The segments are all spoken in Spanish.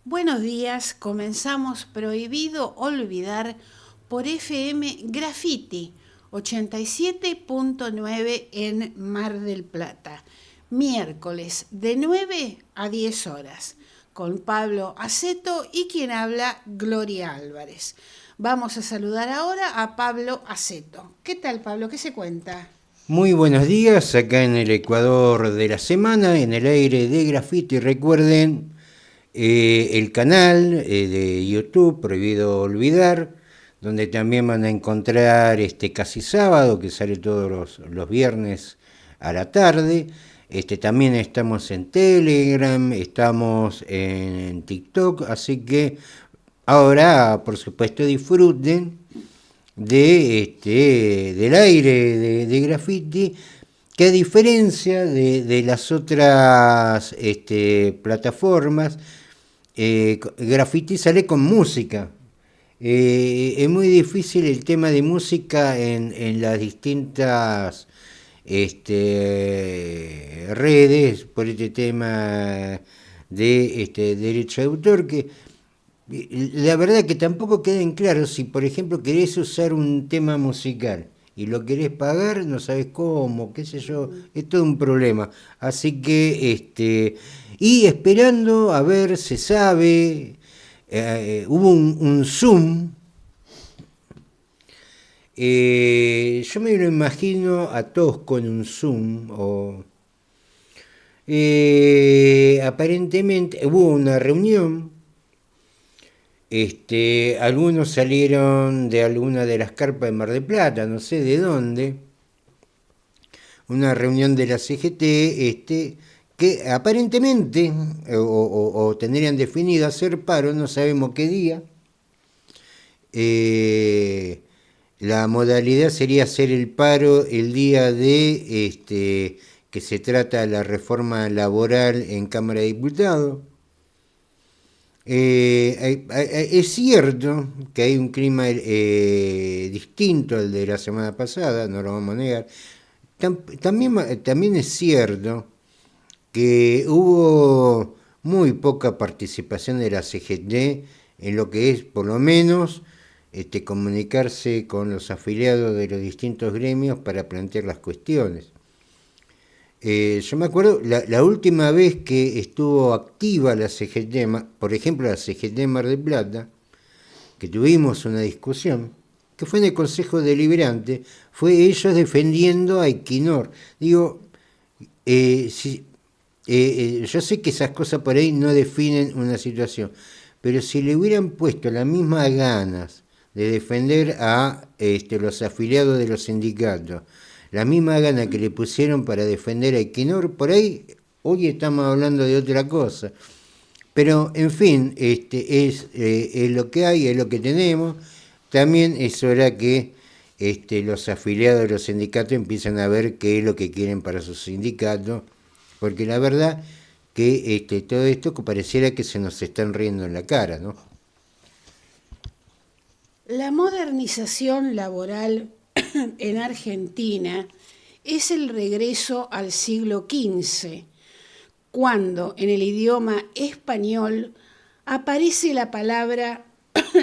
Buenos días, comenzamos Prohibido Olvidar por FM Graffiti 87.9 en Mar del Plata, miércoles de 9 a 10 horas, con Pablo Aceto y quien habla, Gloria Álvarez. Vamos a saludar ahora a Pablo Aceto. ¿Qué tal, Pablo? ¿Qué se cuenta? Muy buenos días, acá en el Ecuador de la semana, en el aire de Graffiti. Recuerden el canal de YouTube, Prohibido Olvidar, donde también van a encontrar Casi Sábado, que sale todos los viernes a la tarde. También estamos en Telegram, estamos en TikTok, así que ahora, por supuesto, disfruten del aire de Graffiti, que a diferencia de las otras plataformas, Graffiti sale con música. Es muy difícil el tema de música en las distintas redes por este tema de derecho de autor, que la verdad que tampoco queda en claro si, por ejemplo, querés usar un tema musical y lo querés pagar, no sabes cómo, qué sé yo, es todo un problema. Así que, y esperando a ver, se sabe, hubo un Zoom, yo me lo imagino a todos con un Zoom, o aparentemente hubo una reunión. Algunos salieron de alguna de las carpas de Mar del Plata, no sé de dónde, una reunión de la CGT, que aparentemente, o tendrían definido hacer paro, no sabemos qué día. La modalidad sería hacer el paro el día de que se trata la reforma laboral en Cámara de Diputados. Es cierto que hay un clima distinto al de la semana pasada, no lo vamos a negar. También es cierto que hubo muy poca participación de la CGT en lo que es, por lo menos, comunicarse con los afiliados de los distintos gremios para plantear las cuestiones. Yo me acuerdo, la última vez que estuvo activa la CGT, por ejemplo la CGT Mar del Plata, que tuvimos una discusión, que fue en el Consejo Deliberante, fue ellos defendiendo a Equinor. Digo, yo sé que esas cosas por ahí no definen una situación, pero si le hubieran puesto las mismas ganas de defender a los afiliados de los sindicatos, la misma gana que le pusieron para defender a Equinor, por ahí hoy estamos hablando de otra cosa. Pero, en fin, es lo que hay, es lo que tenemos. También es hora que los afiliados de los sindicatos empiezan a ver qué es lo que quieren para sus sindicatos, porque la verdad que todo esto pareciera que se nos están riendo en la cara, ¿no? La modernización laboral en Argentina es el regreso al siglo XV, cuando en el idioma español aparece la palabra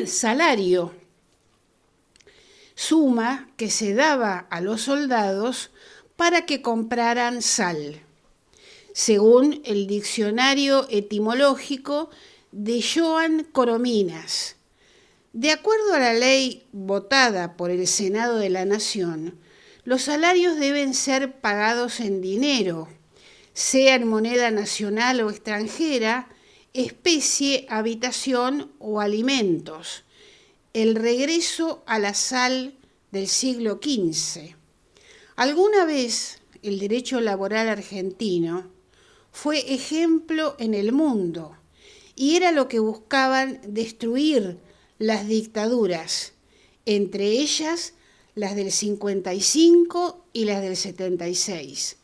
salario, suma que se daba a los soldados para que compraran sal, según el diccionario etimológico de Joan Corominas. De acuerdo a la ley votada por el Senado de la Nación, los salarios deben ser pagados en dinero, sea en moneda nacional o extranjera, especie, habitación o alimentos. El regreso a la sal del siglo XV. Alguna vez el derecho laboral argentino fue ejemplo en el mundo y era lo que buscaban destruir las dictaduras, entre ellas las del 55 y las del 76.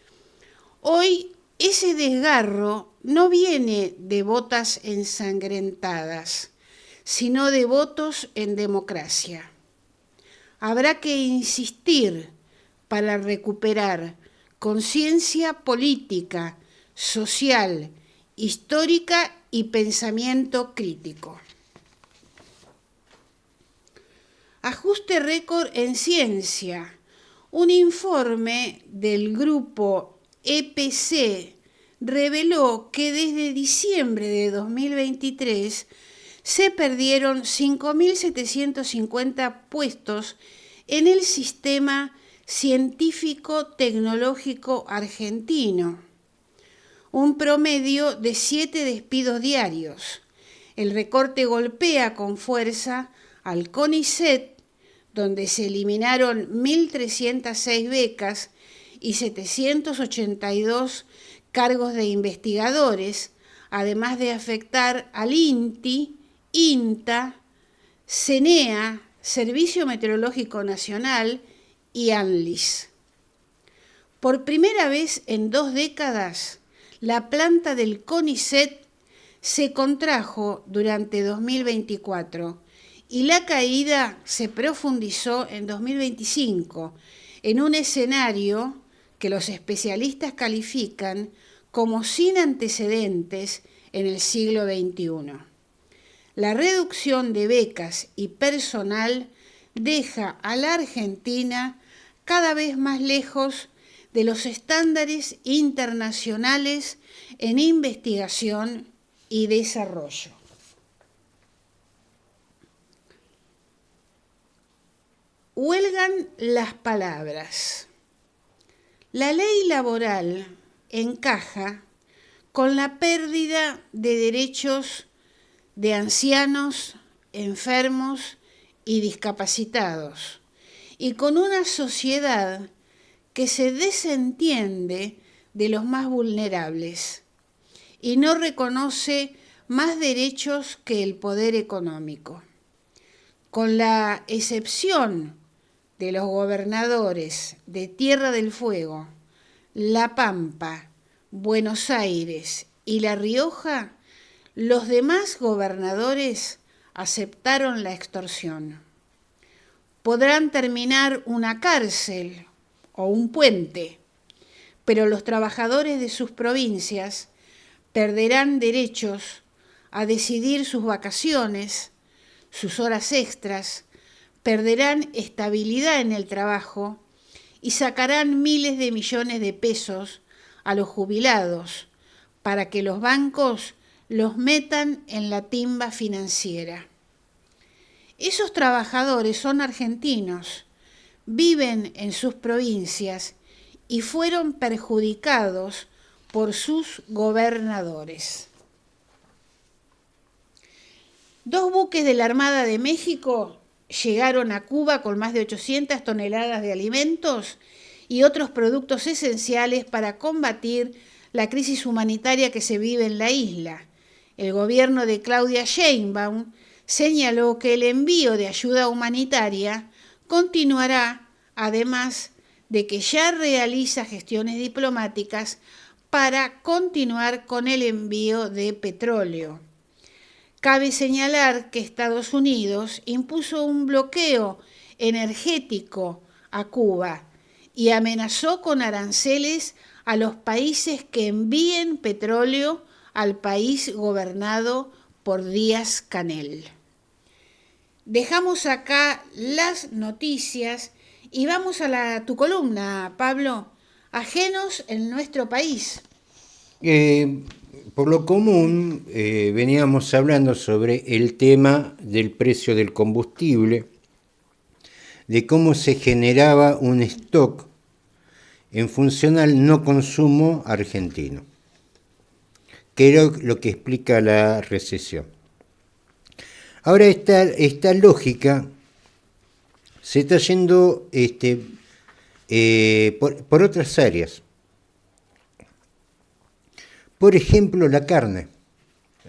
Hoy ese desgarro no viene de botas ensangrentadas, sino de votos en democracia. Habrá que insistir para recuperar conciencia política, social, histórica y pensamiento crítico. Ajuste récord en ciencia. Un informe del grupo EPC reveló que desde diciembre de 2023 se perdieron 5.750 puestos en el sistema científico-tecnológico argentino, un promedio de 7 despidos diarios. El recorte golpea con fuerza al CONICET, donde se eliminaron 1.306 becas y 782 cargos de investigadores, además de afectar al INTI, INTA, CENEA, Servicio Meteorológico Nacional y ANLIS. Por primera vez en 2 décadas, la planta del CONICET se contrajo durante 2024 y la caída se profundizó en 2025 en un escenario que los especialistas califican como sin antecedentes en el siglo XXI. La reducción de becas y personal deja a la Argentina cada vez más lejos de los estándares internacionales en investigación y desarrollo. Huelgan las palabras. La ley laboral encaja con la pérdida de derechos de ancianos, enfermos y discapacitados, y con una sociedad que se desentiende de los más vulnerables y no reconoce más derechos que el poder económico. Con la excepción de los gobernadores de Tierra del Fuego, La Pampa, Buenos Aires y La Rioja, los demás gobernadores aceptaron la extorsión. Podrán terminar una cárcel o un puente, pero los trabajadores de sus provincias perderán derechos a decidir sus vacaciones, sus horas extras, perderán estabilidad en el trabajo y sacarán miles de millones de pesos a los jubilados para que los bancos los metan en la timba financiera. Esos trabajadores son argentinos, viven en sus provincias y fueron perjudicados por sus gobernadores. 2 buques de la Armada de México llegaron a Cuba con más de 800 toneladas de alimentos y otros productos esenciales para combatir la crisis humanitaria que se vive en la isla. El gobierno de Claudia Sheinbaum señaló que el envío de ayuda humanitaria continuará, además de que ya realiza gestiones diplomáticas para continuar con el envío de petróleo. Cabe señalar que Estados Unidos impuso un bloqueo energético a Cuba y amenazó con aranceles a los países que envíen petróleo al país gobernado por Díaz-Canel. Dejamos acá las noticias y vamos a tu columna, Pablo. Ajenos en nuestro país. Por lo común, veníamos hablando sobre el tema del precio del combustible, de cómo se generaba un stock en función al no consumo argentino, que era lo que explica la recesión. Ahora esta lógica se está yendo por otras áreas. Por ejemplo, la carne.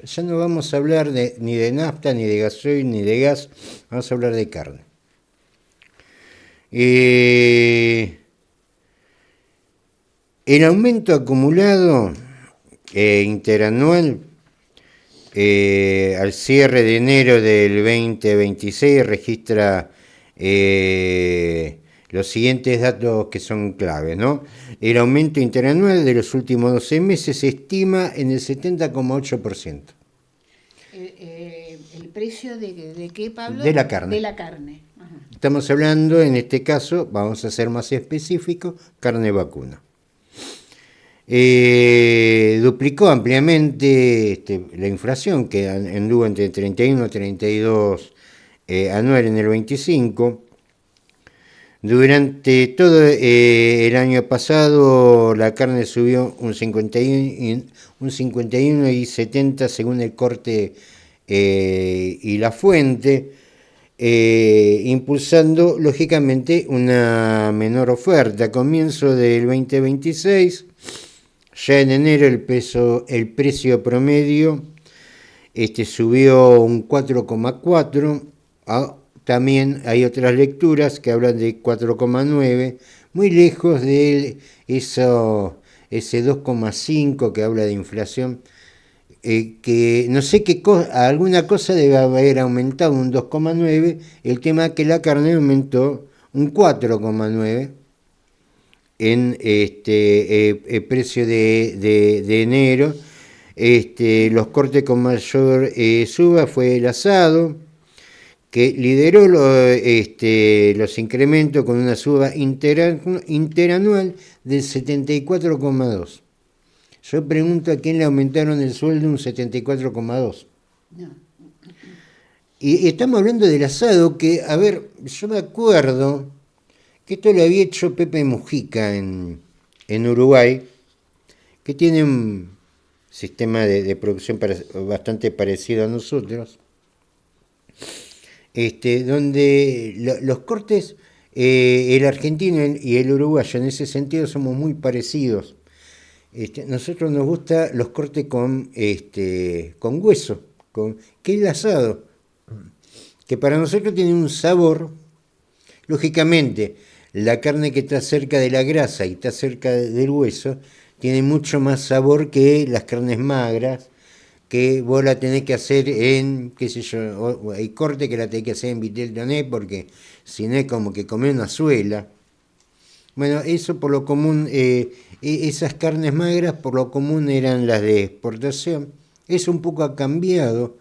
Ya no vamos a hablar ni de nafta, ni de gasoil, ni de gas, vamos a hablar de carne. El aumento acumulado interanual al cierre de enero del 2026 registra los siguientes datos que son claves, ¿no? El aumento interanual de los últimos 12 meses se estima en el 70,8%. el precio de qué, Pablo? De la carne. De la carne. Ajá. Estamos hablando, en este caso, vamos a ser más específicos, carne vacuna. Duplicó ampliamente la inflación, que anduvo entre 31 y 32 anual en el 25. Durante todo el año pasado la carne subió un 51 y 70 según el corte y la fuente, impulsando lógicamente una menor oferta. A comienzo del 2026, ya en enero el precio promedio subió un 4,4. También hay otras lecturas que hablan de 4,9, muy lejos de ese 2,5 que habla de inflación, que no sé qué alguna cosa debe haber aumentado un 2,9, el tema es que la carne aumentó un 4,9 en el precio de enero. Los cortes con mayor suba fue el asado, que lideró los incrementos con una suba interanual del 74,2. Yo pregunto a quién le aumentaron el sueldo un 74,2. No. Y estamos hablando del asado, que, a ver, yo me acuerdo que esto lo había hecho Pepe Mujica en Uruguay, que tiene un sistema de producción bastante parecido a nosotros. Donde los cortes, el argentino y el uruguayo en ese sentido somos muy parecidos. Nosotros nos gustan los cortes con hueso, que es el asado, que para nosotros tiene un sabor. Lógicamente, la carne que está cerca de la grasa y está cerca del hueso tiene mucho más sabor que las carnes magras, que vos la tenés que hacer en, qué sé yo, hay corte que la tenés que hacer en vitel toné, porque si no es como que comer una suela. Bueno, eso por lo común, esas carnes magras por lo común eran las de exportación. Eso un poco ha cambiado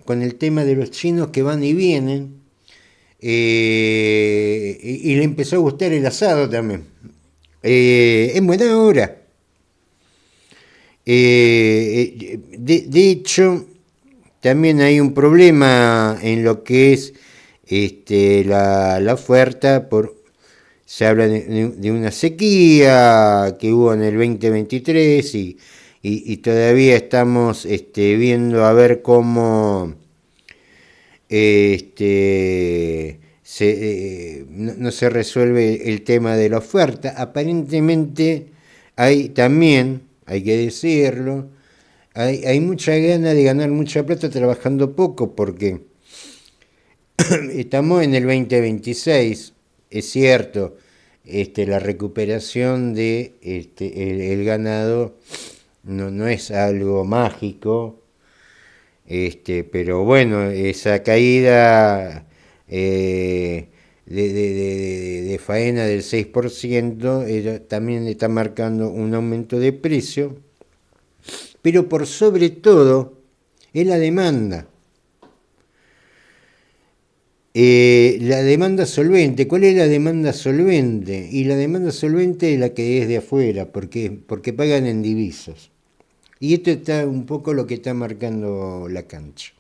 con el tema de los chinos que van y vienen, y le empezó a gustar el asado también. En buena hora. De hecho, también hay un problema en lo que es la oferta. Se habla de una sequía que hubo en el 2023 y todavía estamos viendo a ver cómo no se resuelve el tema de la oferta. Aparentemente hay también, hay que decirlo, hay mucha gana de ganar mucha plata trabajando poco, porque estamos en el 2026, es cierto, la recuperación de el ganado no es algo mágico, pero bueno, esa caída de faena del 6%, ella también está marcando un aumento de precio, pero por sobre todo es la demanda. La demanda solvente. ¿Cuál es la demanda solvente? Y la demanda solvente es la que es de afuera, porque pagan en divisas. Y esto está un poco lo que está marcando la cancha.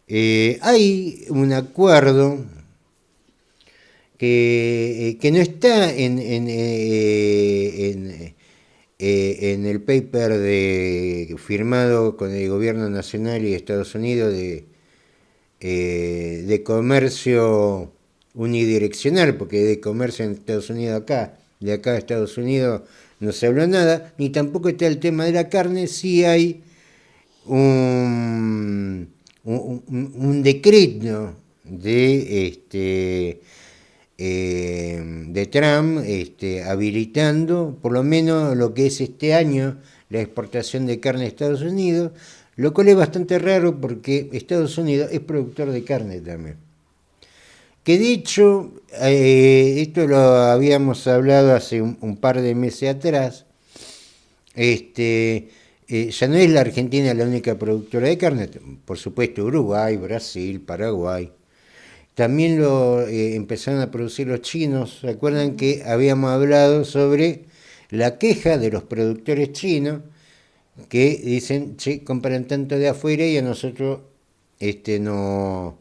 Hay un acuerdo que no está en el paper firmado con el gobierno nacional y Estados Unidos de comercio unidireccional, porque de comercio en Estados Unidos de acá a Estados Unidos no se habló nada, ni tampoco está el tema de la carne. Sí hay un decreto de Trump habilitando por lo menos lo que es este año la exportación de carne a Estados Unidos, lo cual es bastante raro porque Estados Unidos es productor de carne también. Que de hecho, esto lo habíamos hablado hace un par de meses atrás, ya no es la Argentina la única productora de carne, por supuesto Uruguay, Brasil, Paraguay. También lo empezaron a producir los chinos. ¿Se acuerdan que habíamos hablado sobre la queja de los productores chinos que dicen, che, compran tanto de afuera y a nosotros no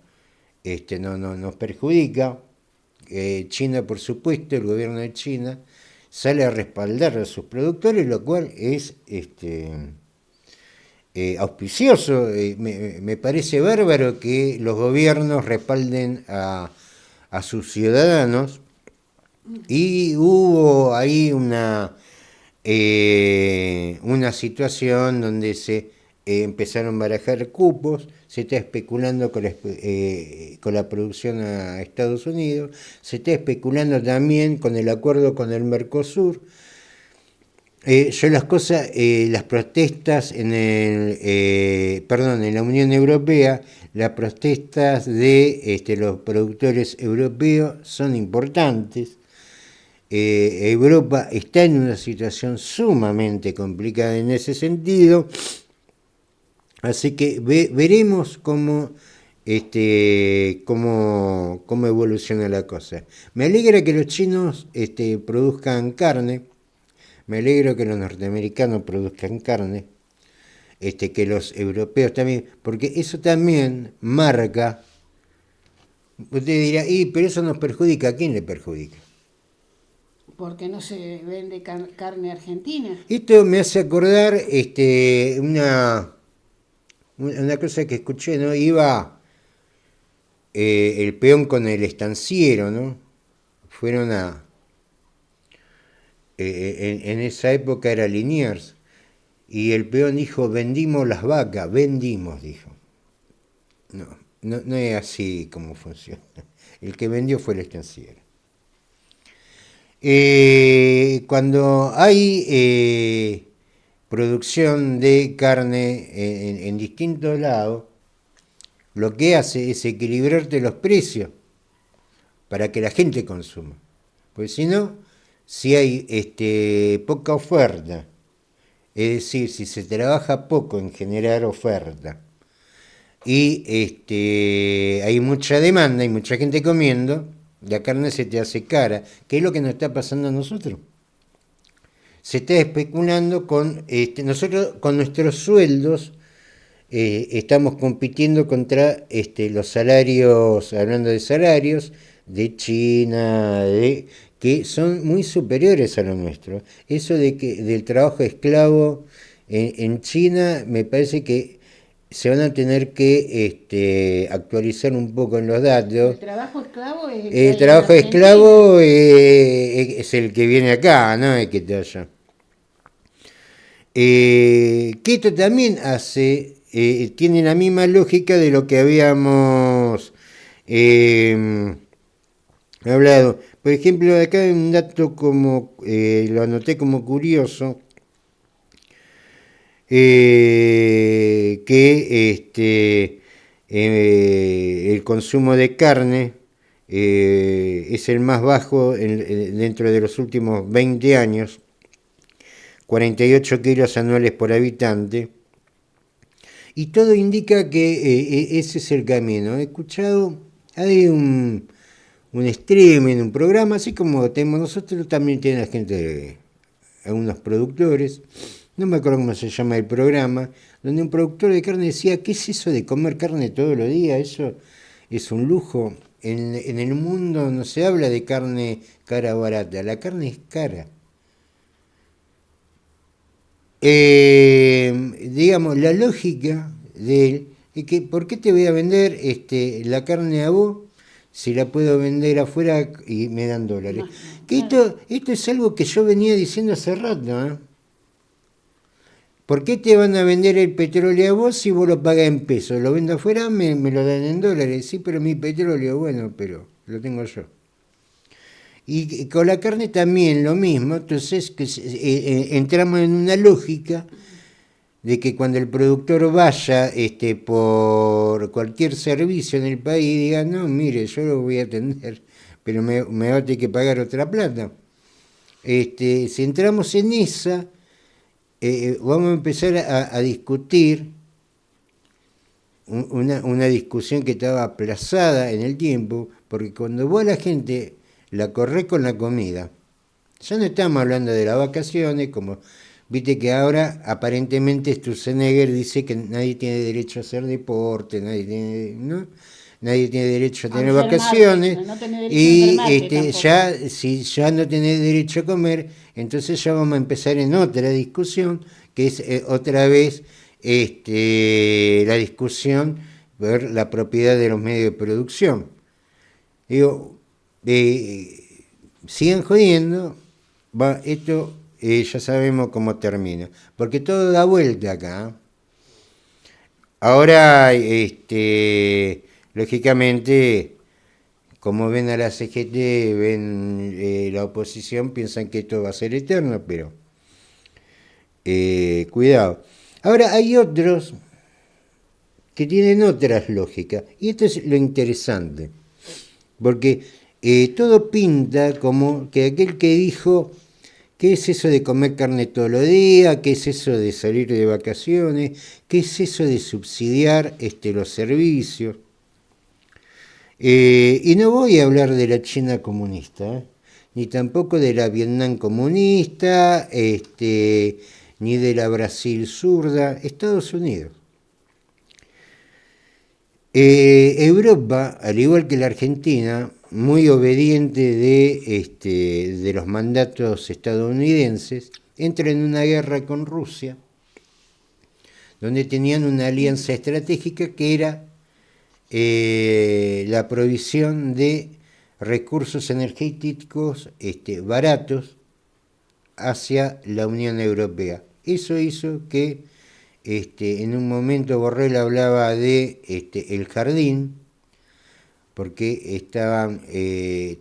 nos perjudica? China, por supuesto, el gobierno de China sale a respaldar a sus productores, lo cual es auspicioso. Me parece bárbaro que los gobiernos respalden a sus ciudadanos, y hubo ahí una situación donde se empezaron a barajar cupos, se está especulando con la producción a Estados Unidos, se está especulando también con el acuerdo con el Mercosur. Yo las protestas en la Unión Europea, las protestas de los productores europeos son importantes. Europa está en una situación sumamente complicada en ese sentido, así que veremos cómo evoluciona la cosa. Me alegra que los chinos produzcan carne. Me alegro que los norteamericanos produzcan carne, que los europeos también, porque eso también marca. Usted dirá, pero eso nos perjudica. ¿A quién le perjudica? Porque no se vende carne argentina. Esto me hace acordar una cosa que escuché, ¿no? Iba el peón con el estanciero, ¿no? Fueron en esa época era Liniers, y el peón dijo, vendimos las vacas, vendimos, dijo. No es así como funciona. El que vendió fue el estanciero. Cuando hay producción de carne en distintos lados, lo que hace es equilibrarte los precios para que la gente consuma. Porque si no, si hay poca oferta, es decir, si se trabaja poco en generar oferta y hay mucha demanda, hay mucha gente comiendo, la carne se te hace cara, que es lo que nos está pasando a nosotros. Se está especulando con, nosotros con nuestros sueldos estamos compitiendo contra los salarios, hablando de salarios, de China, que son muy superiores a lo nuestro. Eso del trabajo esclavo en China, me parece que se van a tener que actualizar un poco en los datos. El trabajo esclavo es el trabajo esclavo es el que viene acá, no es que te haya. Que esto también tiene la misma lógica de lo que habíamos hablado. Por ejemplo, acá hay un dato lo anoté como curioso, que el consumo de carne es el más bajo dentro de los últimos 20 años, 48 kilos anuales por habitante, y todo indica que ese es el camino. He escuchado, hay un streaming, un programa, así como tenemos nosotros, también tiene la gente, algunos productores, no me acuerdo cómo se llama el programa, donde un productor de carne decía, ¿qué es eso de comer carne todos los días? Eso es un lujo. En el mundo no se habla de carne cara o barata, la carne es cara. Digamos, la lógica de él es que, ¿por qué te voy a vender la carne a vos si la puedo vender afuera y me dan dólares? Que esto es algo que yo venía diciendo hace rato, ¿eh? ¿Por qué te van a vender el petróleo a vos si vos lo pagás en pesos? Lo vendo afuera, me lo dan en dólares. Sí, pero mi petróleo, bueno, pero lo tengo yo. Y con la carne también lo mismo. Entonces entramos en una lógica de que cuando el productor vaya por cualquier servicio en el país y diga, no, mire, yo lo voy a atender, pero me va a tener que pagar otra plata. Si entramos en esa, vamos a empezar a discutir una discusión que estaba aplazada en el tiempo, porque cuando vos a la gente la corres con la comida, ya no estamos hablando de las vacaciones, como viste que ahora aparentemente Sturzenegger dice que nadie tiene derecho a hacer deporte, nadie tiene, ¿no? Nadie tiene derecho a tener vacaciones, no tenés derecho a y enfermarte tampoco. ya, si ya no tenés derecho a comer, entonces ya vamos a empezar en otra discusión, que es otra vez la discusión por la propiedad de los medios de producción. Digo, sigan jodiendo, esto ya sabemos cómo termina, porque todo da vuelta acá. Ahora, lógicamente, como ven a la CGT, ven la oposición, piensan que esto va a ser eterno, pero cuidado. Ahora hay otros que tienen otras lógicas, y esto es lo interesante, porque todo pinta como que aquel que dijo, ¿qué es eso de comer carne todos los días? ¿Qué es eso de salir de vacaciones? ¿Qué es eso de subsidiar los servicios? Y no voy a hablar de la China comunista, ni tampoco de la Vietnam comunista, ni de la Brasil zurda, Estados Unidos. Europa, al igual que la Argentina, muy obediente de los mandatos estadounidenses, entra en una guerra con Rusia, donde tenían una alianza estratégica que era la provisión de recursos energéticos baratos hacia la Unión Europea. Eso hizo que en un momento Borrell hablaba de el jardín, porque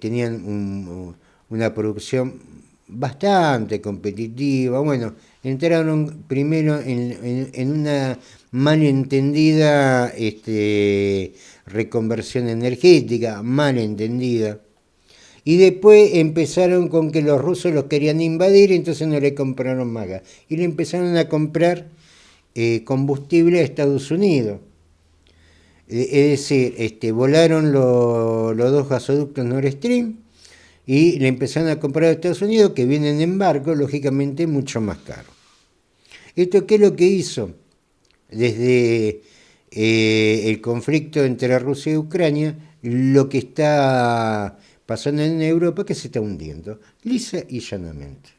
tenían una producción bastante competitiva. Bueno, entraron primero en una malentendida reconversión energética, malentendida. Y después empezaron con que los rusos los querían invadir, entonces no le compraron más gas. Y le empezaron a comprar combustible a Estados Unidos. Es decir, volaron los dos gasoductos Nord Stream y le empezaron a comprar a Estados Unidos, que vienen en barco, lógicamente mucho más caro. ¿Esto qué es lo que hizo? Desde el conflicto entre Rusia y Ucrania, lo que está pasando en Europa es que se está hundiendo, lisa y llanamente.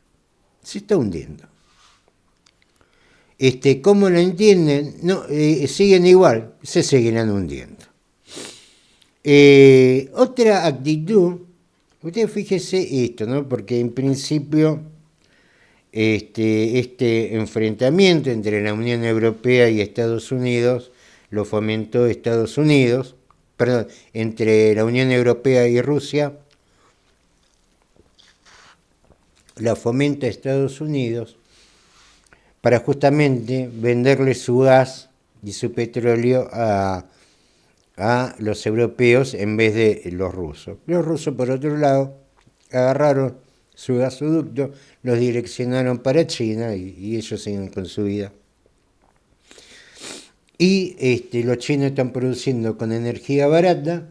Se está hundiendo. ¿Cómo lo entienden? No, siguen igual, se seguirán hundiendo. Otra actitud, usted fíjese esto, ¿no? Porque en principio este enfrentamiento entre la Unión Europea y Estados Unidos lo fomentó Estados Unidos, perdón, entre la Unión Europea y Rusia, la fomenta Estados Unidos para justamente venderle su gas y su petróleo a los europeos en vez de los rusos. Los rusos, por otro lado, agarraron su gasoducto, los direccionaron para China y ellos siguen con su vida. Y los chinos están produciendo con energía barata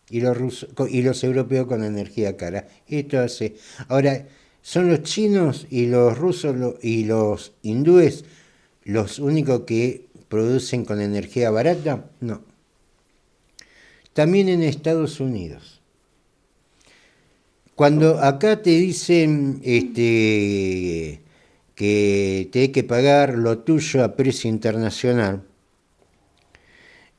y los europeos con energía cara. Esto hace. Ahora, ¿son los chinos y los rusos y los hindúes los únicos que producen con energía barata? No. También en Estados Unidos. Cuando acá te dicen que te hay que pagar lo tuyo a precio internacional,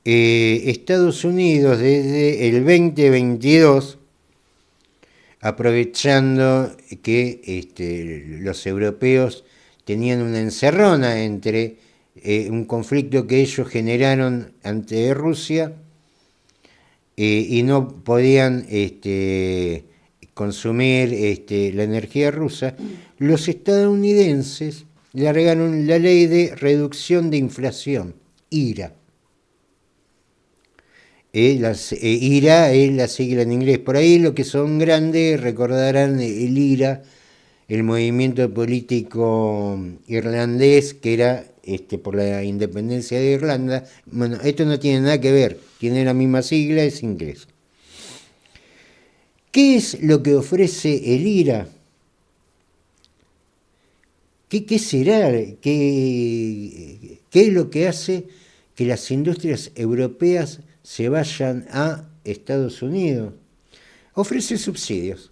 Estados Unidos desde el 2022, aprovechando que los europeos tenían una encerrona entre un conflicto que ellos generaron ante Rusia y no podían consumir la energía rusa, los estadounidenses largaron la ley de reducción de inflación, IRA. IRA es la sigla en inglés. Por ahí los que son grandes recordarán el IRA, el movimiento político irlandés, que era por la independencia de Irlanda. Bueno, esto no tiene nada que ver, tiene la misma sigla, es inglés. ¿Qué es lo que ofrece el IRA? ¿Qué será? ¿Qué es lo que hace que las industrias europeas se vayan a Estados Unidos? Ofrece subsidios.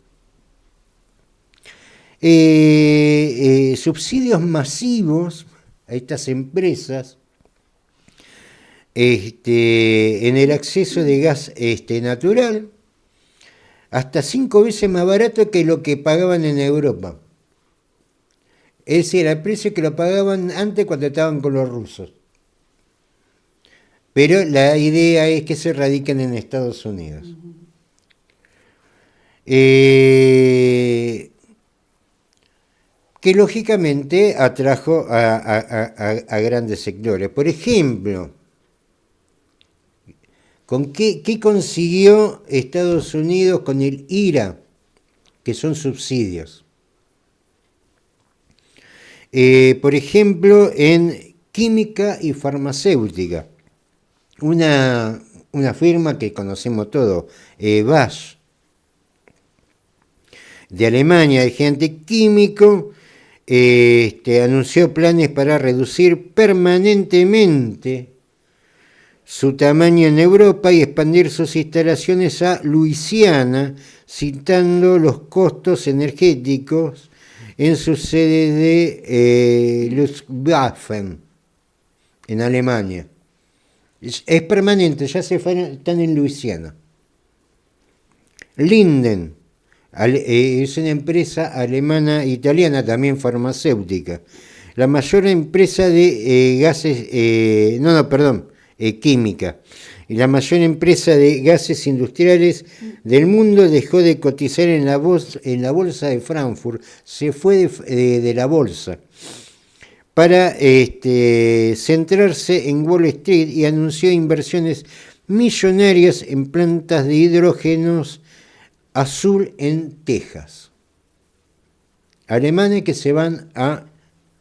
Subsidios masivos a estas empresas en el acceso de gas natural, hasta 5 veces más barato que lo que pagaban en Europa. Ese era el precio que lo pagaban antes cuando estaban con los rusos. Pero la idea es que se radiquen en Estados Unidos. Que lógicamente atrajo a grandes sectores. Por ejemplo, ¿con qué consiguió Estados Unidos con el IRA? Que son subsidios. Por ejemplo, en química y farmacéutica. Una firma que conocemos todos, Bosch, de Alemania, de gigante químico, anunció planes para reducir permanentemente su tamaño en Europa y expandir sus instalaciones a Luisiana, citando los costos energéticos en su sede de Ludwigshafen, en Alemania. Es permanente, ya están en Luisiana. Linden es una empresa alemana-italiana, también farmacéutica. La mayor empresa de gases, química. La mayor empresa de gases industriales del mundo dejó de cotizar en la bolsa de Frankfurt, se fue de la bolsa para centrarse en Wall Street y anunció inversiones millonarias en plantas de hidrógenos azul en Texas. Alemanes que se van a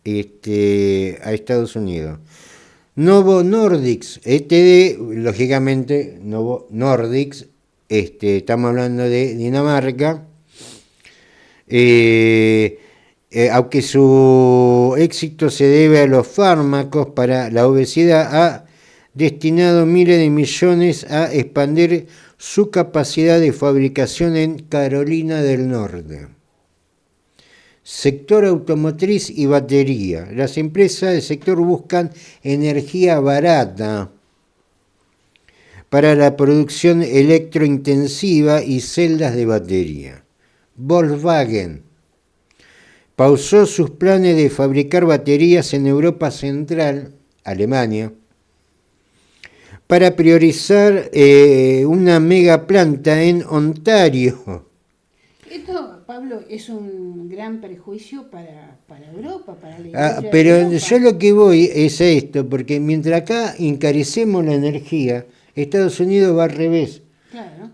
Estados Unidos. Novo Nordisk, lógicamente, Novo Nordisk, estamos hablando de Dinamarca, aunque su éxito se debe a los fármacos para la obesidad, ha destinado miles de millones a expandir su capacidad de fabricación en Carolina del Norte. Sector automotriz y batería. Las empresas del sector buscan energía barata para la producción electrointensiva y celdas de batería. Volkswagen pausó sus planes de fabricar baterías en Europa Central, Alemania, para priorizar una mega planta en Ontario. Esto, Pablo, es un gran perjuicio para Europa, para la industria Pero de Europa. yo lo que voy es a esto, porque mientras acá encarecemos la energía, Estados Unidos va al revés. Claro.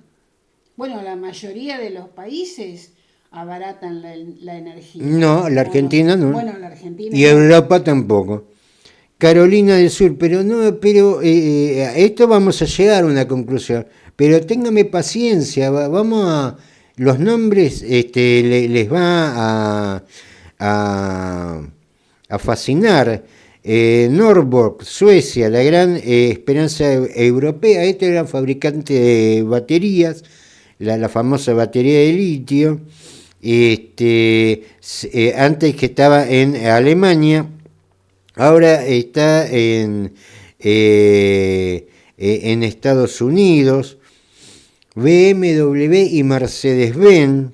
Bueno, la mayoría de los países abaratan la energía. No, la Argentina no. Bueno, la Argentina y Europa tampoco. Carolina del Sur, pero esto vamos a llegar a una conclusión. Pero téngame paciencia, vamos a... Los nombres les va a fascinar. Norborg, Suecia, la gran esperanza europea. Este era fabricante de baterías, la famosa batería de litio. Antes que estaba en Alemania, ahora está en Estados Unidos. BMW y Mercedes-Benz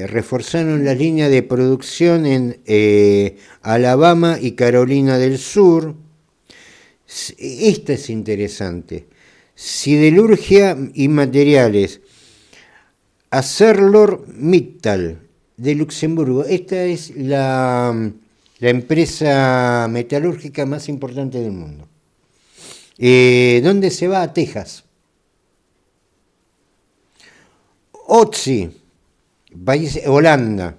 reforzaron la línea de producción en Alabama y Carolina del Sur. Esta es interesante. Siderurgia y materiales. ArcelorMittal de Luxemburgo. Esta es la empresa metalúrgica más importante del mundo. ¿Dónde se va? A Texas. Otzi, país Holanda.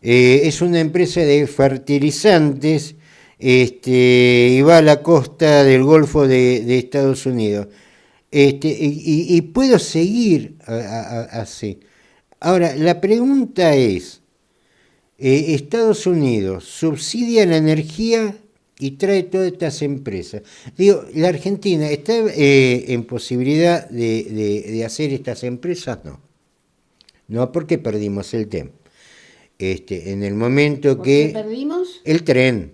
Es una empresa de fertilizantes y va a la costa del Golfo de Estados Unidos. Y puedo seguir así. Ahora, la pregunta es, Estados Unidos subsidia la energía y trae todas estas empresas. Digo, ¿la Argentina está en posibilidad de hacer estas empresas? No. No, porque perdimos el tema. En el momento ¿Por que... qué perdimos? El tren.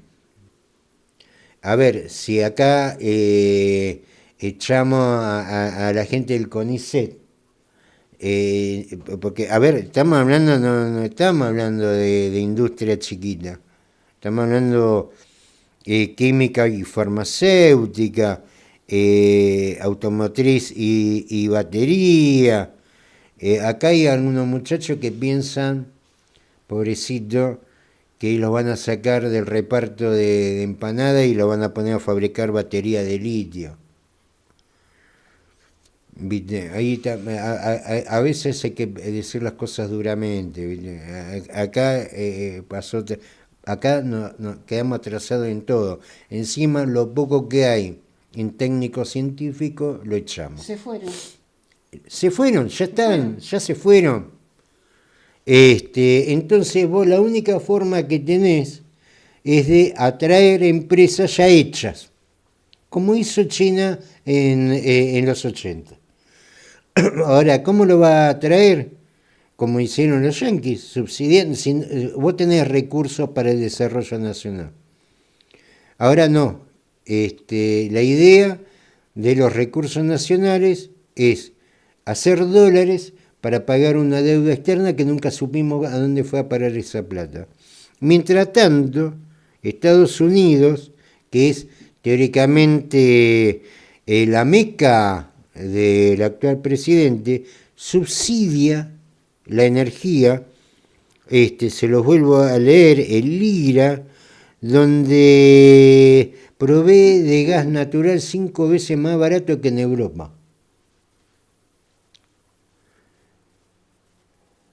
A ver, si acá echamos a la gente del CONICET, porque, a ver, estamos hablando, no estamos hablando de industria chiquita, estamos hablando química y farmacéutica, automotriz y batería. Acá hay algunos muchachos que piensan, pobrecito, que los van a sacar del reparto de empanada y los van a poner a fabricar batería de litio. ¿Viste? Ahí a veces hay que decir las cosas duramente. ¿Viste? Acá pasó, acá quedamos atrasados en todo. Encima lo poco que hay en técnico científico lo echamos. Se fueron. Se fueron, ya están, ya se fueron. Entonces vos la única forma que tenés es de atraer empresas ya hechas, como hizo China en los 80. Ahora, ¿cómo lo va a atraer? Como hicieron los yanquis, subsidiando. Vos tenés recursos para el desarrollo nacional. Ahora no. La idea de los recursos nacionales es hacer dólares para pagar una deuda externa que nunca supimos a dónde fue a parar esa plata. Mientras tanto, Estados Unidos, que es teóricamente la meca del actual presidente, subsidia la energía, se los vuelvo a leer, el Lira, donde provee de gas natural 5 veces más barato que en Europa.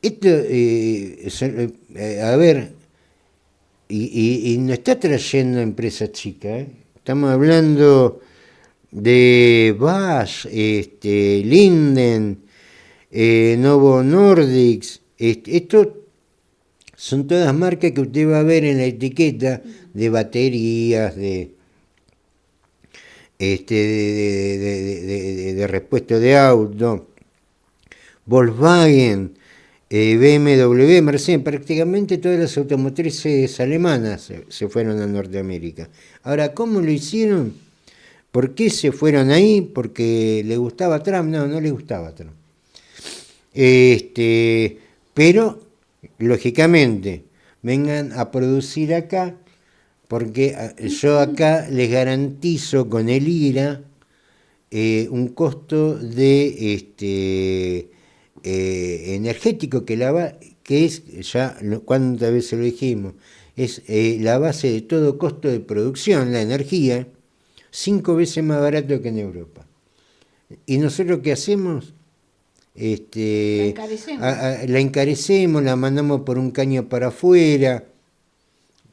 Esto, a ver, y no está trayendo empresas chicas, ¿eh? Estamos hablando de Bosch, Linden, Novo Nordisk. Esto son todas marcas que usted va a ver en la etiqueta de baterías, de repuesto de auto, Volkswagen, BMW, Mercedes, prácticamente todas las automotrices alemanas se fueron a Norteamérica. Ahora, ¿cómo lo hicieron? ¿Por qué se fueron ahí? ¿Porque le gustaba Trump? No, no le gustaba Trump. Pero, lógicamente, vengan a producir acá, porque yo acá les garantizo con el IRA un costo de energético que es, ya cuántas veces lo dijimos, es la base de todo costo de producción, la energía, 5 veces más barato que en Europa. ¿Y nosotros qué hacemos? La encarecemos, la mandamos por un caño para afuera,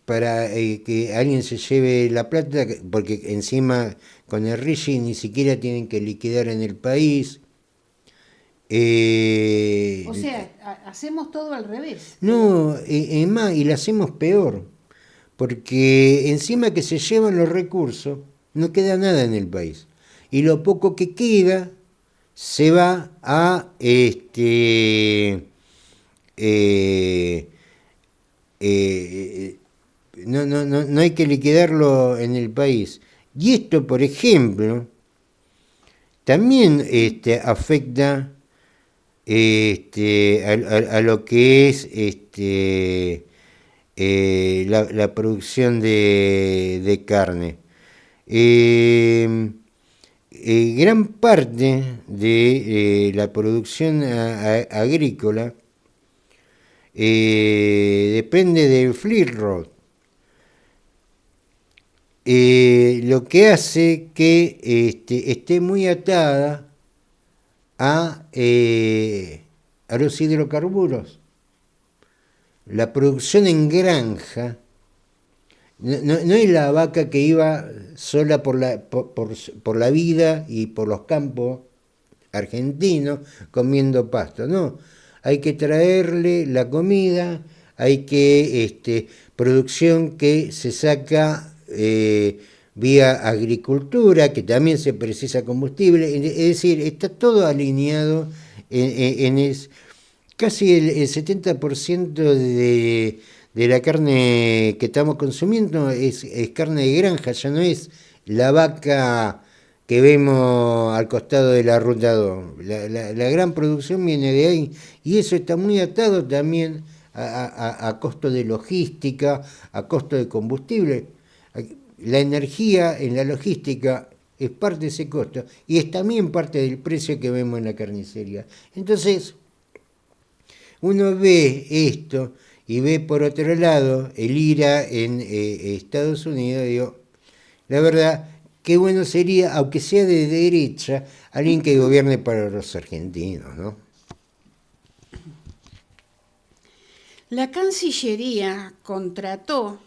para que alguien se lleve la plata, porque encima con el RIGI ni siquiera tienen que liquidar en el país. O sea, hacemos todo al revés. No, es más, y la hacemos peor, porque encima que se llevan los recursos, no queda nada en el país. Y lo poco que queda se va a no hay que liquidarlo en el país. Y esto, por ejemplo, también afecta a lo que es la producción de carne. Gran parte de la producción agrícola depende del fleet road, lo que hace que esté muy atada a a los hidrocarburos. La producción en granja no es la vaca que iba sola por la vida y por los campos argentinos comiendo pasto, no. Hay que traerle la comida, hay que producción que se saca vía agricultura, que también se precisa combustible, es decir, está todo alineado casi el 70% de la carne que estamos consumiendo es carne de granja, ya no es la vaca que vemos al costado de la ruta 2. La gran producción viene de ahí y eso está muy atado también a costo de logística, a costo de combustible. La energía en la logística es parte de ese costo y es también parte del precio que vemos en la carnicería. Entonces, uno ve esto y ve por otro lado el IRA en Estados Unidos, digo, la verdad, qué bueno sería, aunque sea de derecha, alguien que gobierne para los argentinos, ¿no? La Cancillería contrató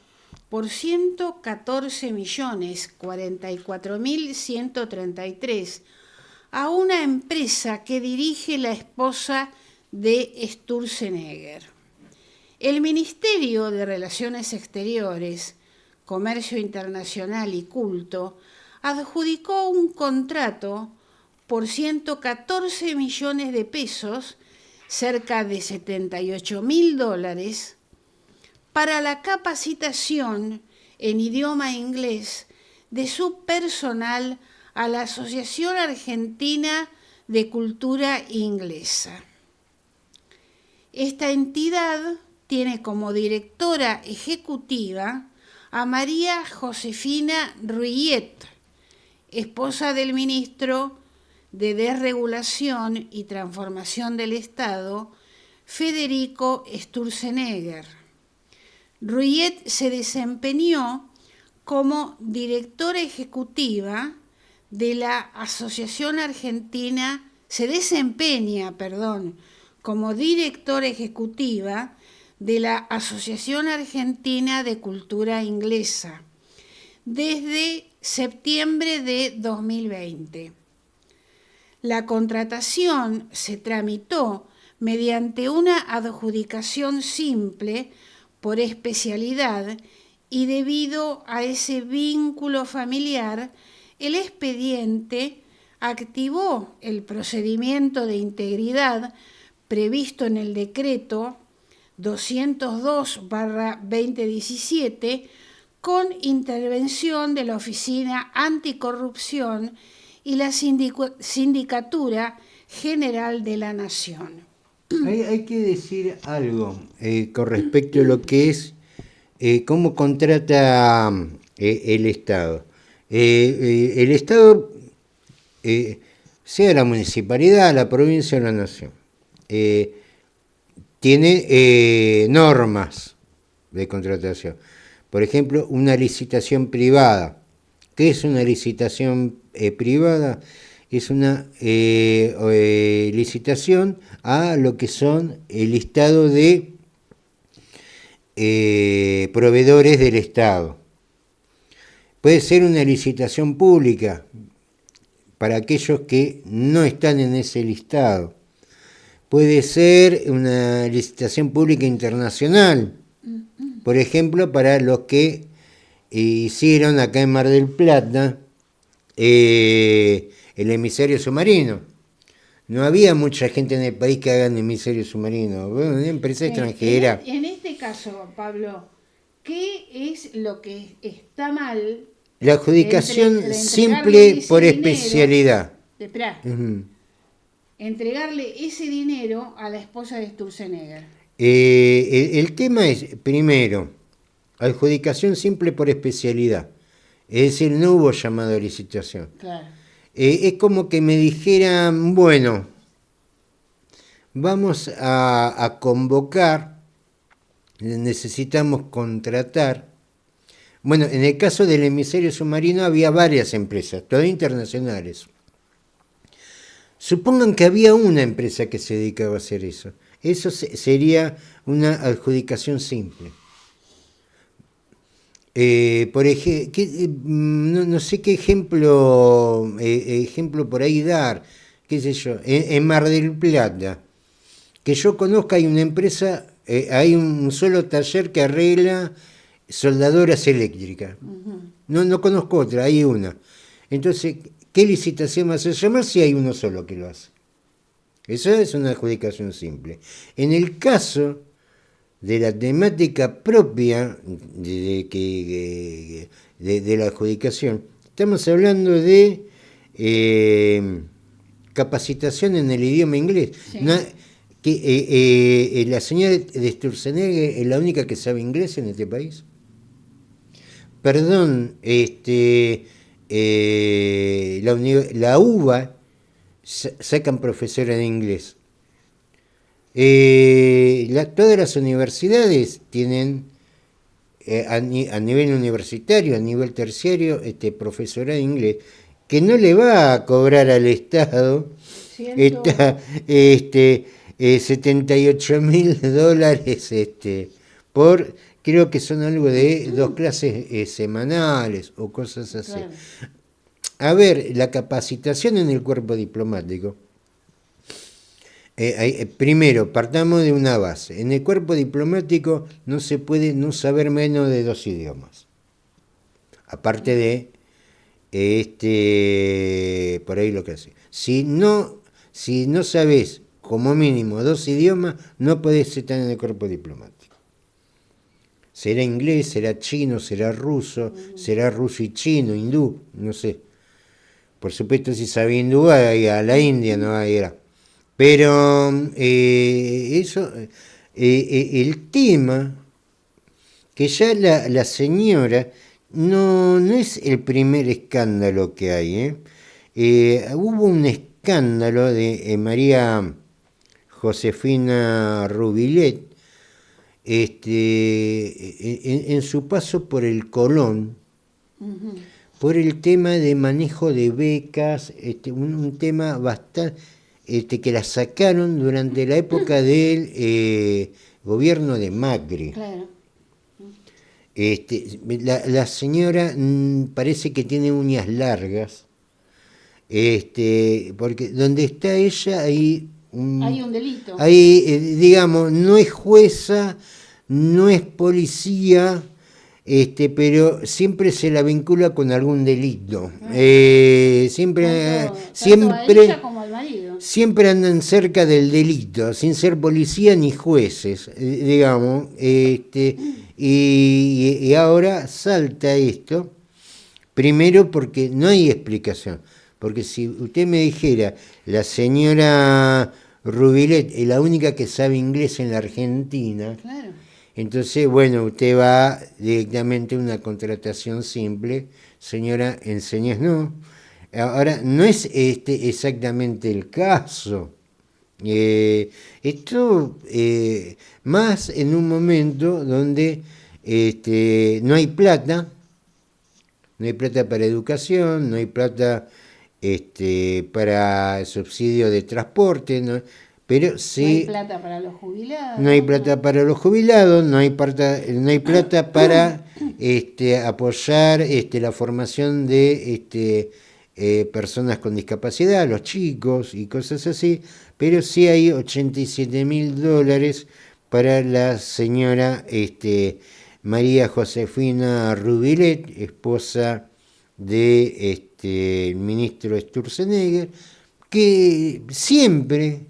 por 114.044.133 a una empresa que dirige la esposa de Sturzenegger. El Ministerio de Relaciones Exteriores, Comercio Internacional y Culto adjudicó un contrato por 114 millones de pesos, cerca de $78.000, para la capacitación en idioma inglés de su personal a la Asociación Argentina de Cultura Inglesa. Esta entidad tiene como directora ejecutiva a María Josefina Ruyet, esposa del ministro de Desregulación y Transformación del Estado, Federico Sturzenegger. Ruyet se desempeñó como directora ejecutiva de la Asociación Argentina, como directora ejecutiva de la Asociación Argentina de Cultura Inglesa desde septiembre de 2020. La contratación se tramitó mediante una adjudicación simple por especialidad y debido a ese vínculo familiar, el expediente activó el procedimiento de integridad previsto en el decreto 202/2017 con intervención de la Oficina Anticorrupción y la Sindicatura General de la Nación. Hay que decir algo con respecto a lo que es cómo contrata el Estado. El Estado, sea la municipalidad, la provincia o la nación, tiene normas de contratación. Por ejemplo, una licitación privada. ¿Qué es una licitación privada? Es una licitación a lo que son el listado de proveedores del Estado. Puede ser una licitación pública para aquellos que no están en ese listado. Puede ser una licitación pública internacional, por ejemplo, para los que hicieron acá en Mar del Plata el emisario submarino. No había mucha gente en el país que hagan emisario submarino, una empresa extranjera. En este caso, Pablo, ¿qué es lo que está mal? La adjudicación simple por especialidad. Entregarle ese dinero a la esposa de Sturzenegger. El tema es, primero, adjudicación simple por especialidad. Es decir, no hubo llamado a licitación. Claro. Es como que me dijeran, bueno, vamos a convocar, necesitamos contratar. Bueno, en el caso del emisario submarino había varias empresas, todas internacionales. Supongan que había una empresa que se dedicaba a hacer eso. Eso sería una adjudicación simple. Por ejemplo, no sé qué ejemplo por ahí dar, qué sé yo, en Mar del Plata, que yo conozca hay una empresa, hay un solo taller que arregla soldadoras eléctricas. No conozco otra, hay una. Entonces, ¿qué licitación va a llamar si hay uno solo que lo hace? Eso es una adjudicación simple. En el caso de la temática propia de la adjudicación, estamos hablando de capacitación en el idioma inglés. Sí. La señora de Sturzenegger es la única que sabe inglés en este país. Perdón, la UBA sacan profesora de inglés. Todas las universidades tienen a nivel universitario, a nivel terciario, profesora de inglés, que no le va a cobrar al Estado 78.000 $, creo que son algo de 2 clases semanales o cosas así. Claro. A ver, la capacitación en el cuerpo diplomático. Primero, partamos de una base. En el cuerpo diplomático no se puede no saber menos de 2 idiomas. Aparte de por ahí lo que hace. Si no sabes como mínimo 2 idiomas, no podés estar en el cuerpo diplomático. Será inglés, será chino, será ruso y chino, hindú, no sé. Por supuesto, si sabía hindú, a la India no va a ir. Pero eso, el tema, que ya la señora, no es el primer escándalo que hay. Hubo un escándalo de María Josefina Rubilet, en su paso por el Colón, por el tema de manejo de becas, un tema bastante... que la sacaron durante la época del gobierno de Macri. Claro. La señora parece que tiene uñas largas, porque donde está ella hay un delito. Ahí, digamos, no es jueza, no es policía, pero siempre se la vincula con algún delito. Siempre a ella como al marido. Siempre andan cerca del delito, sin ser policía ni jueces, digamos. Y ahora salta esto, primero porque no hay explicación. Porque si usted me dijera, la señora Rubilet es la única que sabe inglés en la Argentina, claro. Entonces, bueno, usted va directamente a una contratación simple, señora, enséñenos. Ahora, no es exactamente el caso. Esto más en un momento donde no hay plata para educación, no hay plata para subsidio de transporte, ¿no? Pero sí, no hay plata para los jubilados. No hay plata para los jubilados, no hay plata para apoyar la formación de personas con discapacidad, los chicos y cosas así, pero sí hay $87.000 para la señora María Josefina Rubilet, esposa de el ministro Sturzenegger, que siempre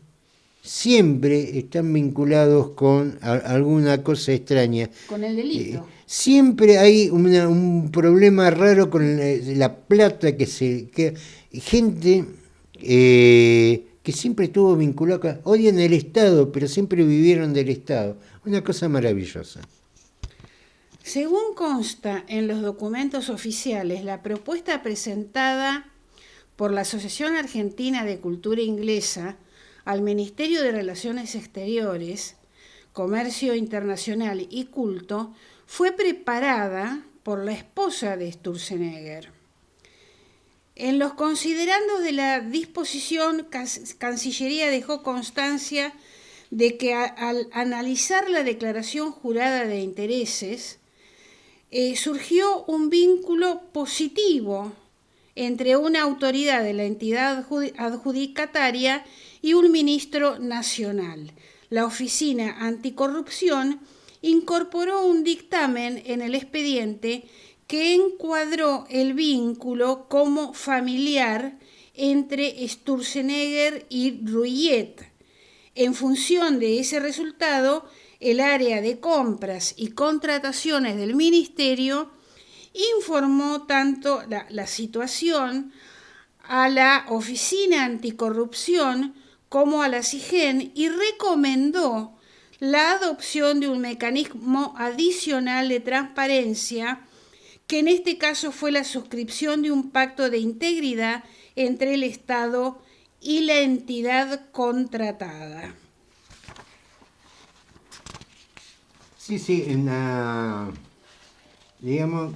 están vinculados con alguna cosa extraña. Con el delito. Siempre hay un problema raro con la plata que gente que siempre estuvo vinculada, odian el Estado, pero siempre vivieron del Estado. Una cosa maravillosa. Según consta en los documentos oficiales, la propuesta presentada por la Asociación Argentina de Cultura Inglesa al Ministerio de Relaciones Exteriores, Comercio Internacional y Culto fue preparada por la esposa de Sturzenegger. En los considerandos de la disposición, Cancillería dejó constancia de que al analizar la declaración jurada de intereses, surgió un vínculo positivo entre una autoridad de la entidad adjudicataria y un ministro nacional. La Oficina Anticorrupción incorporó un dictamen en el expediente que encuadró el vínculo como familiar entre Sturzenegger y Ruyet. En función de ese resultado, el área de compras y contrataciones del Ministerio informó tanto la situación a la Oficina Anticorrupción como a la SIGEN y recomendó la adopción de un mecanismo adicional de transparencia, que en este caso fue la suscripción de un pacto de integridad entre el Estado y la entidad contratada. Sí, digamos,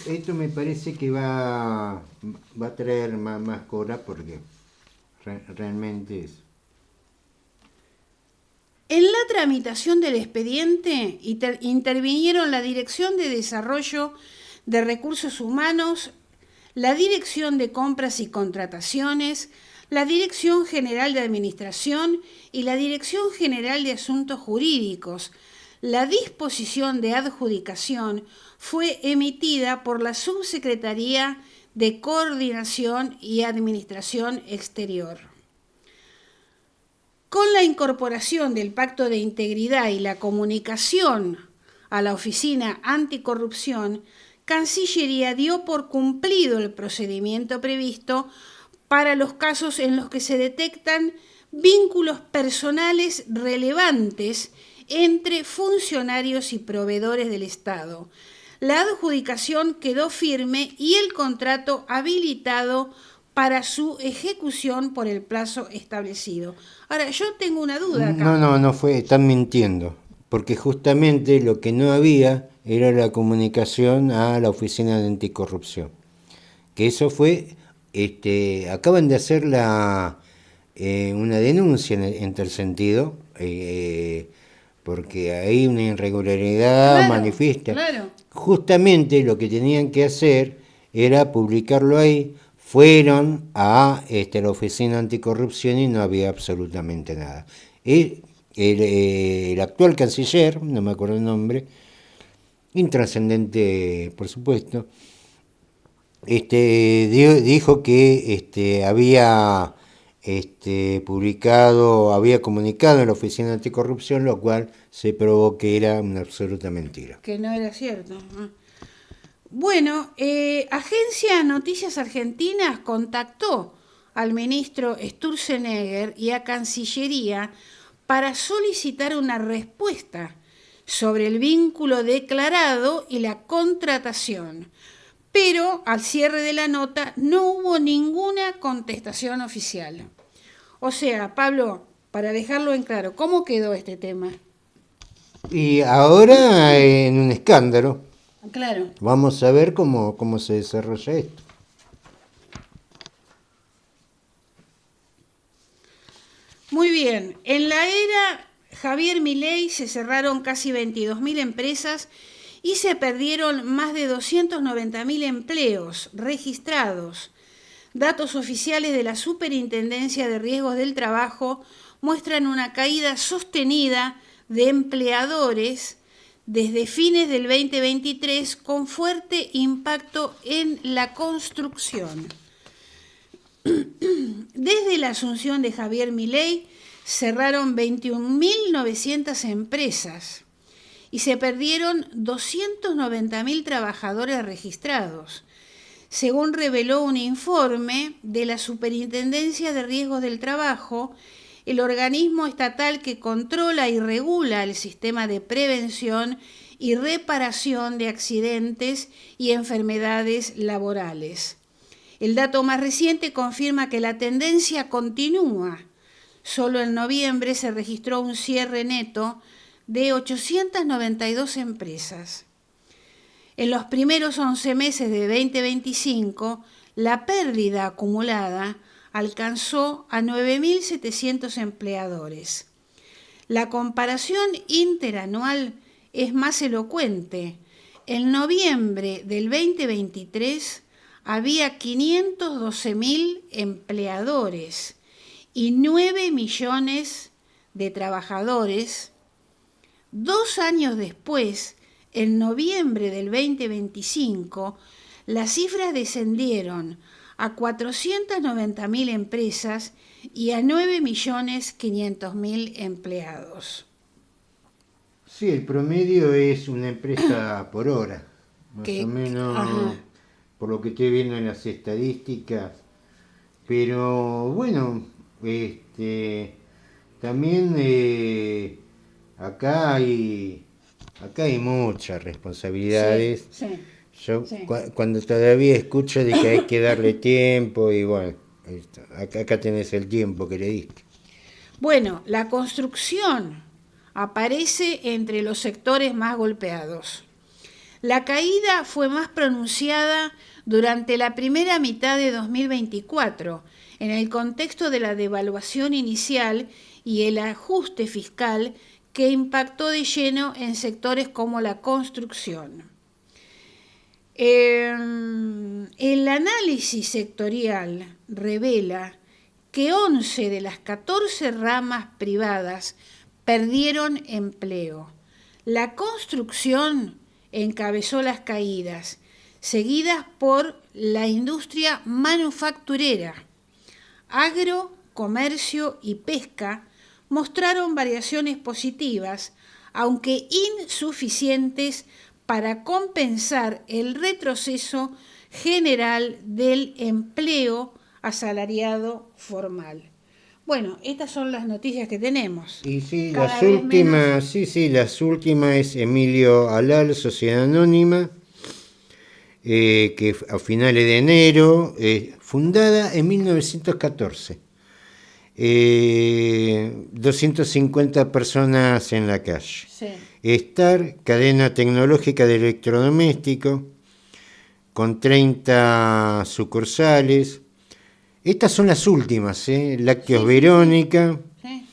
esto me parece que va a traer más cola porque realmente es. En la tramitación del expediente intervinieron la Dirección de Desarrollo de Recursos Humanos, la Dirección de Compras y Contrataciones, la Dirección General de Administración y la Dirección General de Asuntos Jurídicos. La disposición de adjudicación fue emitida por la Subsecretaría de Coordinación y Administración Exterior. Con la incorporación del Pacto de Integridad y la comunicación a la Oficina Anticorrupción, Cancillería dio por cumplido el procedimiento previsto para los casos en los que se detectan vínculos personales relevantes entre funcionarios y proveedores del Estado. La adjudicación quedó firme y el contrato habilitado para su ejecución por el plazo establecido. Ahora, yo tengo una duda acá. No fue, están mintiendo, porque justamente lo que no había era la comunicación a la Oficina de Anticorrupción. Que eso fue, acaban de hacer una denuncia en tal sentido, porque hay una irregularidad manifiesta. Claro. Justamente lo que tenían que hacer era publicarlo ahí. Fueron a la Oficina Anticorrupción y no había absolutamente nada. El actual canciller, no me acuerdo el nombre, intrascendente por supuesto, dijo que había había comunicado en la Oficina Anticorrupción, lo cual se probó que era una absoluta mentira. Que no era cierto. Bueno, Agencia Noticias Argentinas contactó al ministro Sturzenegger y a Cancillería para solicitar una respuesta sobre el vínculo declarado y la contratación. Pero al cierre de la nota no hubo ninguna contestación oficial. O sea, Pablo, para dejarlo en claro, ¿cómo quedó este tema? Y ahora en un escándalo. Claro. Vamos a ver cómo se desarrolla esto. Muy bien. En la era Javier Milei se cerraron casi 22.000 empresas y se perdieron más de 290.000 empleos registrados. Datos oficiales de la Superintendencia de Riesgos del Trabajo muestran una caída sostenida de empleadores desde fines del 2023 con fuerte impacto en la construcción. Desde la asunción de Javier Milei cerraron 21.900 empresas y se perdieron 290.000 trabajadores registrados, según reveló un informe de la Superintendencia de Riesgos del Trabajo, el organismo estatal que controla y regula el sistema de prevención y reparación de accidentes y enfermedades laborales. El dato más reciente confirma que la tendencia continúa. Solo en noviembre se registró un cierre neto de 892 empresas. En los primeros 11 meses de 2025, la pérdida acumulada alcanzó a 9.700 empleadores. La comparación interanual es más elocuente. En noviembre del 2023 había 512.000 empleadores y 9 millones de trabajadores. 2 años después, en noviembre del 2025, las cifras descendieron a 490.000 empresas y a 9.500.000 empleados. Sí, el promedio es una empresa por hora, más o menos, ajá. por lo que estoy viendo en las estadísticas. Pero bueno, también acá hay muchas responsabilidades. Sí, Yo sí. cuando todavía escucho de que hay que darle tiempo y bueno, acá tenés el tiempo que le diste. Bueno, la construcción aparece entre los sectores más golpeados. La caída fue más pronunciada durante la primera mitad de 2024, en el contexto de la devaluación inicial y el ajuste fiscal que impactó de lleno en sectores como la construcción. El análisis sectorial revela que 11 de las 14 ramas privadas perdieron empleo. La construcción encabezó las caídas, seguidas por la industria manufacturera. Agro, comercio y pesca mostraron variaciones positivas, aunque insuficientes para compensar el retroceso general del empleo asalariado formal. Bueno, estas son las noticias que tenemos. Y sí, Cada vez menos. las últimas es Emilio Alal, Sociedad Anónima, que a finales de enero, fundada en 1914. 250 personas en la calle. Sí. Star, cadena tecnológica de electrodomésticos, con 30 sucursales. Estas son las últimas, Lácteos Sí, Verónica. Sí.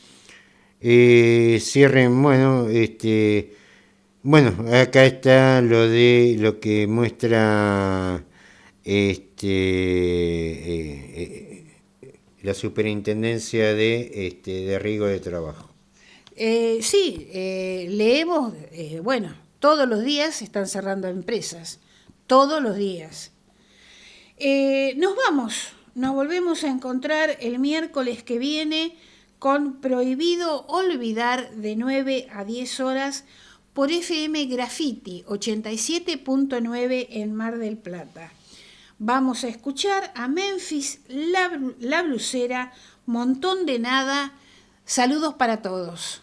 Cierren, bueno, acá está lo que muestra la Superintendencia de Riesgo de Trabajo. Leemos, bueno, todos los días están cerrando empresas, todos los días. Nos volvemos a encontrar el miércoles que viene con Prohibido Olvidar de 9 a 10 horas por FM Graffiti 87.9 en Mar del Plata. Vamos a escuchar a Memphis, la Blusera, Montón de Nada. Saludos para todos.